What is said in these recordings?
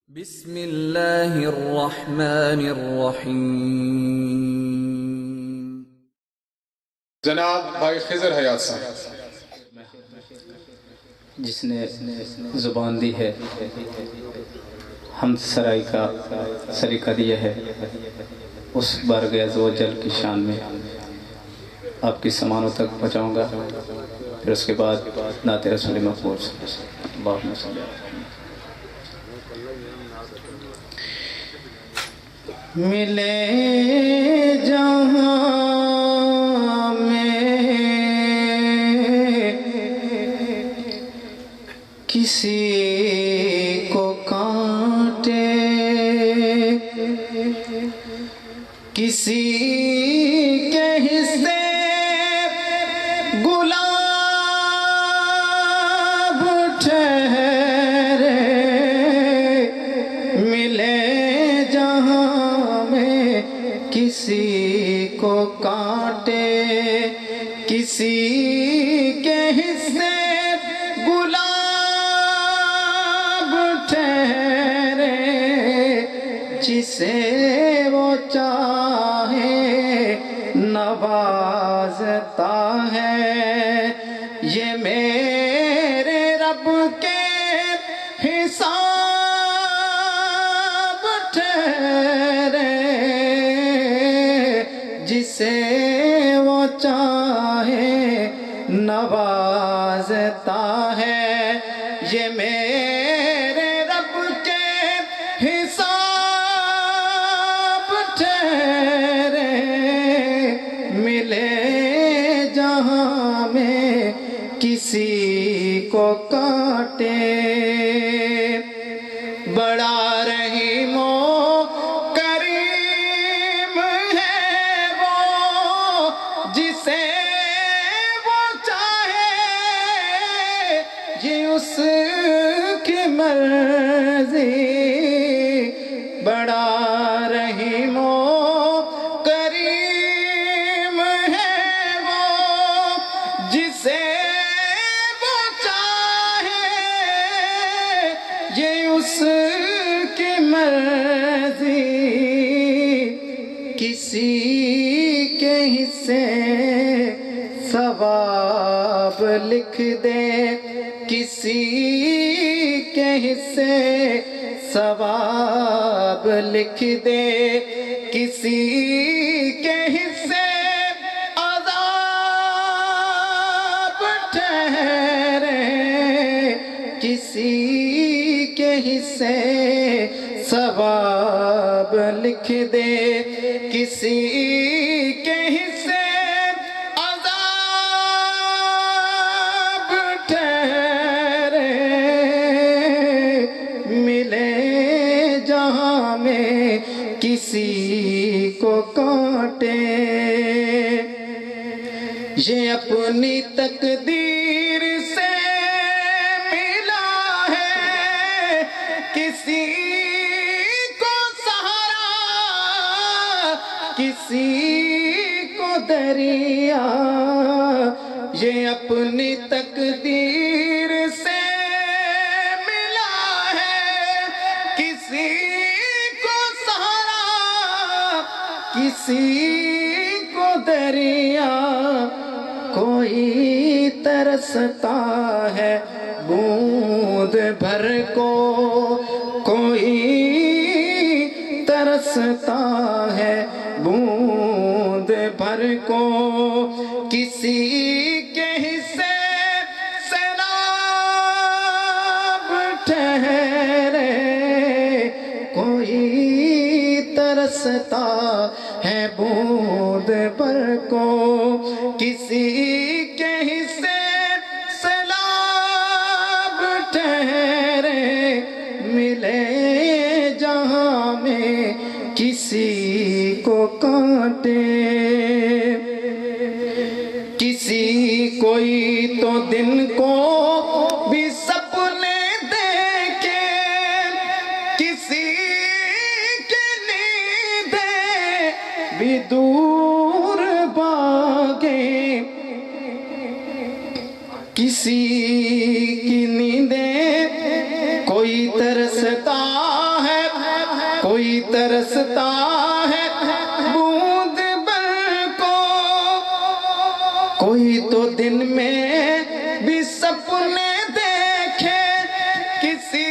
بسم اللہ الرحمن الرحیم۔ جناب بھائی خضر حیات صاحب، جس نے زبان دی ہے، حمد سرائی کا سلیقہ دیا ہے، اس بارگاہ عز و جل کی شان میں آپ کی سمانوں تک پہنچاؤں گا، پھر اس کے بعد نعت رسول مقبول اللہم صلی اللہ۔ ملے جہاں میں کسی کو کانٹے، کسی کے حصے گلاب ٹھہرے، ملے جہاں میں کسی کو کانٹے، کسی کے حصے گلاب ٹھہرے، جسے وہ چاہے نوازتا ہے، یہ میرے رب کے حساب ٹھہرے، جسے وہ چاہے نوازتا ہے، یہ میرے رب کے حساب ٹھہرے، ملے جہاں میں کسی کو کانٹے، بڑا رحیم و کریم ہے وہ، جسے وہ چاہے یہ اس کی مرضی، بڑا رحیم و کریم ہے وہ، جسے وہ چاہے یہ اس کی مرضی، کسی کے حصے ثواب لکھ دے، کسی کے حصے ثواب لکھ دے، کسی کے حصے عذاب ٹھہرے، کسی کے حصے ثواب لکھ دے، کسی کے حصے عذاب ٹھہرے، ملے جہاں میں کسی کو کانٹے، یہ اپنی تقدیر سے ملا ہے، کسی کو سہارا، کسی کو دریا، یہ اپنی تقدیر سے ملا ہے، کسی کو سہارا، کسی کو دریا، کوئی ترستا ہے بوند بھر کو، کوئی ترستا ہے بوند بھر کو، کسی کے حصے سیلاب ٹھہرے، کوئی ترستا ہے بوند بھر کو، کسی کے حصے سیلاب ٹھہرے، ملے جہاں میں کسی کو کانٹے، کسی کوئی تو دن کو بھی سپنے دیکھے، کسی کی نیندیں بھی دور بھاگے، کسی کی نیندیں کوئی ترستا کوئی ترستا ہے بوند بھر کو، کوئی تو دن میں بھی سپنے دیکھے، کسی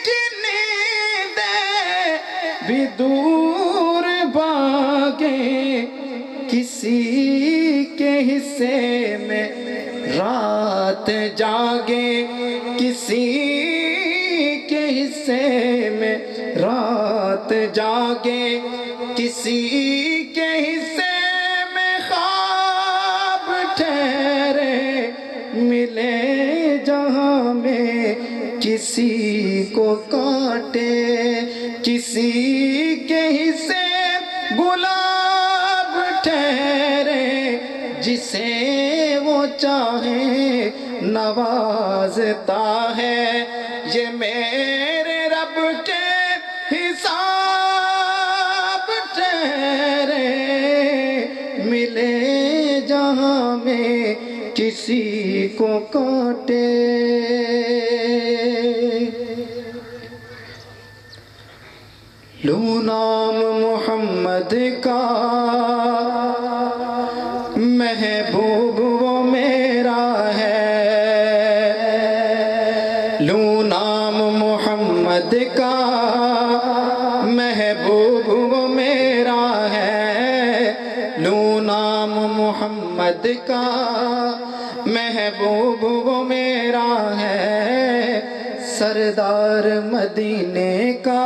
کی نیندیں بھی دور بھاگے، کسی کے حصے میں رات جاگے، کسی کے حصے میں رات جاگے، کسی کے حصے میں خواب ٹھہرے، ملے جہاں میں کسی کو کاٹے، کسی کے حصے گلاب ٹھہرے، جسے وہ چاہے نوازتا ہے، یہ میرے رب کے حساب ٹھہرے، ملے جہاں میں کسی کو کاٹے۔ لوں نام محمد کا محبوب وہ میرا ہے، لوں نام محمد کا محبوب وہ میرا ہے، لوں نام محمد کا محبوب وہ میرا ہے، سردار مدینے کا،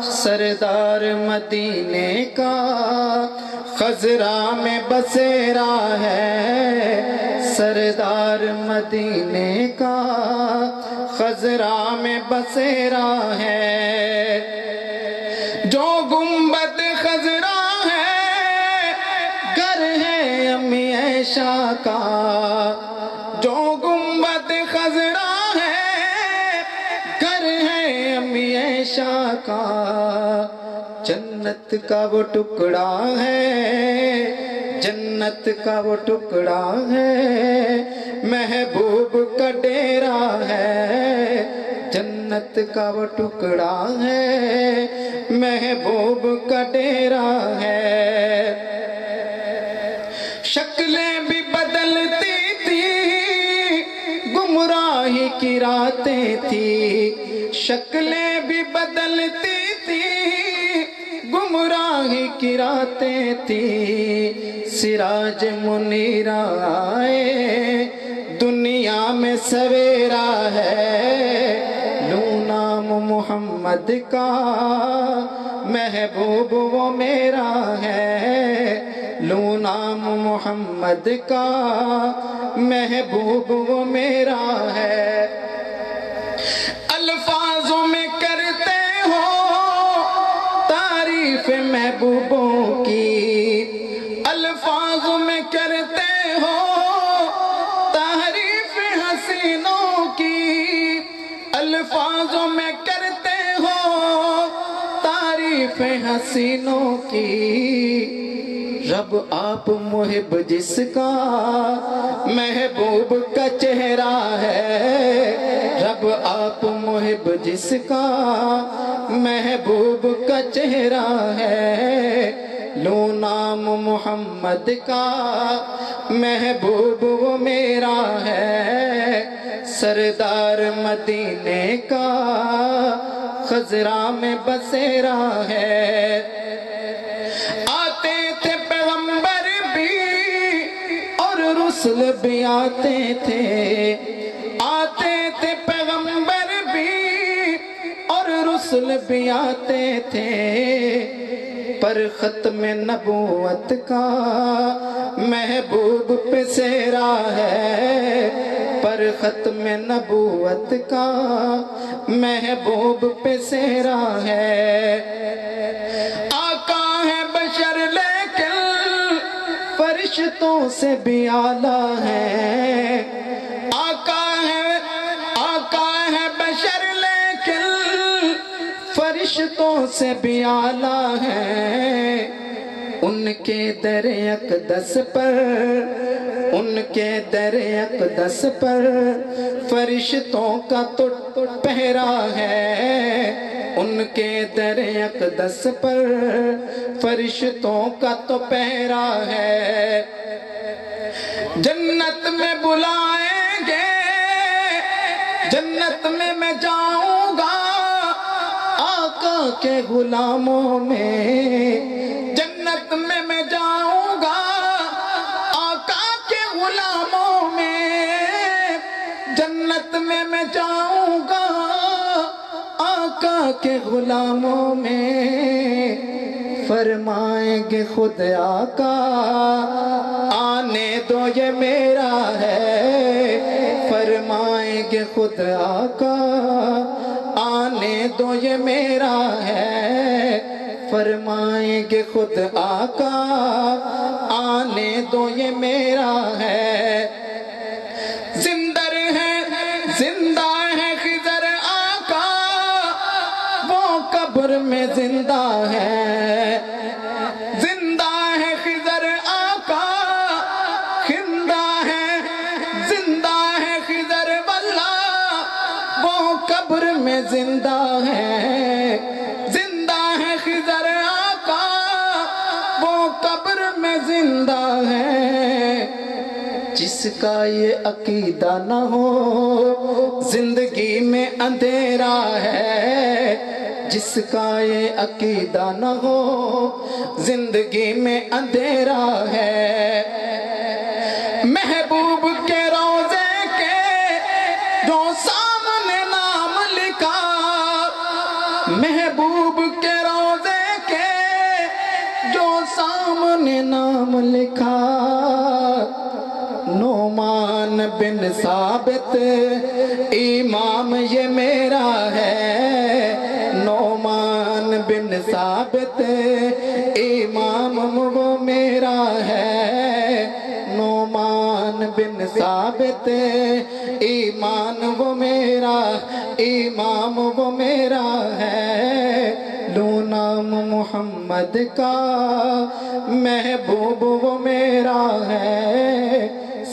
سردار مدینے کا خضرا میں بسیرا ہے، سردار مدینے کا خضرا میں بسیرا ہے، جو گنبد خضرا ہے گھر ہے امی عائشہ کا، جو گنبد خضرا ہے گھر ہے امی عائشہ کا، جنت کا وہ ٹکڑا ہے، جنت کا وہ ٹکڑا ہے، محبوب کا ڈیرا ہے، جنت کا وہ ٹکڑا ہے، محبوب کا ڈیرا ہے، شکلیں بھی بدلتی تھی گمراہی کی راتیں تھی، شکلیں بھی بدلتی تھی گمراہی کی راتیں تھی، سراج منیر آئے دنیا میں سویرا ہے، لوں نام محمد کا محبوب وہ میرا ہے، لوں نام محمد کا محبوب وہ میرا ہے، الفاظوں میں کرتے ہو تعریف محبوبوں کی، الفاظوں میں کرتے ہو تعریف حسینوں کی، الفاظوں میں کرتے ہو تعریف حسینوں کی، رب آپ محب جس کا محبوب کا چہرہ ہے، رب آپ محب جس کا محبوب کا چہرہ ہے، لوں نام محمد کا محبوب وہ میرا ہے، سردار مدینے کا خضرا میں بسیرا ہے، آتے تھے پیغمبر بھی اور رسل بھی آتے تھے، آتے تھے پیغمبر بھی اور رسل بھی آتے تھے، پر ختم نبوت کا محبوب پہ سیرا ہے، پر ختم نبوت کا محبوب پہ سیرا ہے، آقا ہے بشر لیکن فرشتوں سے بھی اعلیٰ ہے، آقا ہے بشر لیکن فرشتوں سے بھی اعلیٰ ہے، ان کے در اقدس پر، ان کے در اقدس پر فرشتوں کا تو پہرا ہے، ان کے در اقدس پر فرشتوں کا تو پہرا ہے، جنت میں بلائیں گے، جنت میں جاؤں گا آقا کے غلاموں میں، جنت میں جاؤں گا آقا کے غلاموں میں، جنت میں جاؤں گا آقا کے غلاموں میں، فرمائیں گے خود آقا آنے دو یہ میرا ہے، فرمائیں گے خود آقا آنے دو یہ میرا ہے، فرمائیں گے خود آقا آنے دو یہ میرا ہے، زندہ ہے خضر آقا وہ قبر میں زندہ ہے، زندہ ہے خضر آقا، زندہ ہے خضر واللہ وہ قبر میں زندہ ہے، زندہ ہے خضر آقا وہ قبر میں زندہ ہے، جس کا یہ عقیدہ نہ ہو زندگی میں اندھیرا ہے، جس کا یہ عقیدہ نہ ہو زندگی میں اندھیرا ہے، محبوب کے روضے کے جو سامنے نام لکھا، محبوب کے روضے کے جو سامنے نام لکھا، نعمان بن ثابت امام یہ میرا ہے، نعمان بن ثابت امام وہ میرا ہے، نعمان بن ثابت ایمان وہ میرا، امام وہ میرا ہے، لو نام محمد کا محبوب وہ میرا ہے،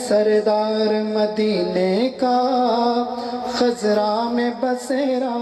سردار مدینے کا خضرا میں بسیرا